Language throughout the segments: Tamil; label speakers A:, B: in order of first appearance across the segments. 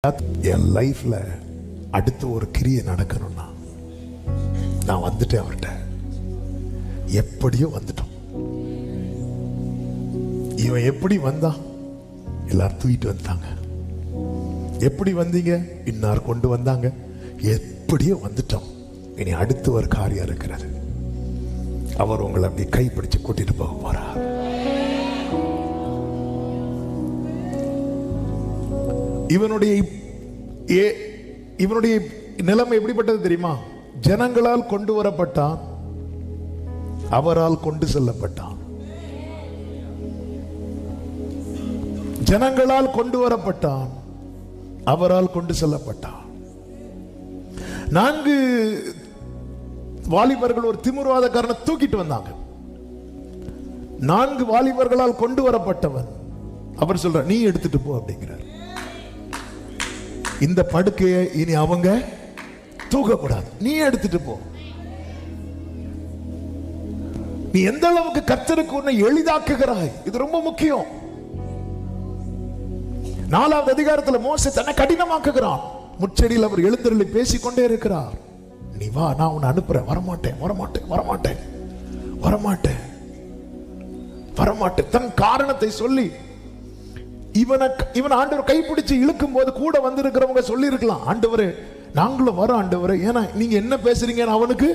A: என் லைஃப்ல அடுத்த ஒரு கிரியை நடக்கணும்னா நான் வந்துட்டேன் அவர்கிட்ட. எப்படியோ வந்துட்டோம். இவன் எப்படி வந்தான்? எல்லாரும் தூக்கிட்டு வந்தாங்க. எப்படி வந்தீங்க? இன்னார் கொண்டு வந்தாங்க. எப்படியோ வந்துட்டோம். இனி அடுத்த ஒரு காரியம் இருக்கிறது. அவர் உங்களை அப்படி கைப்பிடிச்சு கூட்டிட்டு போக போறார். இவனுடைய நிலைமை எப்படிப்பட்டது தெரியுமா? ஜனங்களால் கொண்டு வரப்பட்டான், அவரால் கொண்டு செல்லப்பட்டான். ஜனங்களால் கொண்டு வரப்பட்டான், அவரால் கொண்டு செல்லப்பட்டான். 4 வாலிபர்கள் ஒரு திமிர்வாதக்காரனை தூக்கிட்டு வந்தாங்க. 4 வாலிபர்களால் கொண்டு வரப்பட்டவன் அவர் சொல்ற, நீ எடுத்துட்டு போ அப்படிங்கிறார். இந்த படுக்கையை இனி அவங்க தூக்க கூடாது, நீ எடுத்துட்டு போ. நீ எந்த அளவுக்கு கர்த்தருக்கு உன்னை எளிதாக்குகிறாய், இது ரொம்ப முக்கியம். 4வது அதிகாரத்தில் மோசே தன்னை கடினமாக்குகிறான். முச்செடியில் அவர் எழுந்தருளி பேசிக்கொண்டே இருக்கிறார். நீ வா, நான் உன்னை அனுப்புறேன். வரமாட்டேன் வரமாட்டேன் வரமாட்டேன் வரமாட்டேன் வரமாட்டேன். தன் காரணத்தை சொல்லி இவன் ஆண்டவர் கைப்பிடிச்சு இழுக்கும் போது கூட வந்திருக்கிறவங்க சொல்லி இருக்கலாம், ஆண்டவரே நாங்களும் வரோம் ஆண்டவரே, ஏன்னா நீங்க என்ன பேசுறீங்கன்னு அவனுக்கு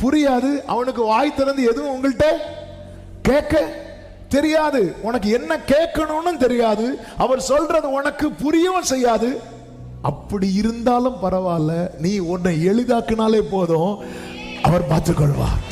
A: புரியாது. அவனுக்கு வாய் திறந்து எதுவும் உங்கள்கிட்ட கேட்க தெரியாது. உனக்கு என்ன கேட்கணும்னு தெரியாது. அவர் சொல்றது உனக்கு புரியவும் செய்யாது. அப்படி இருந்தாலும் பரவாயில்ல, நீ உன்னை எளிதாக்குனாலே போதும், அவர் பார்த்துக் கொள்வார்.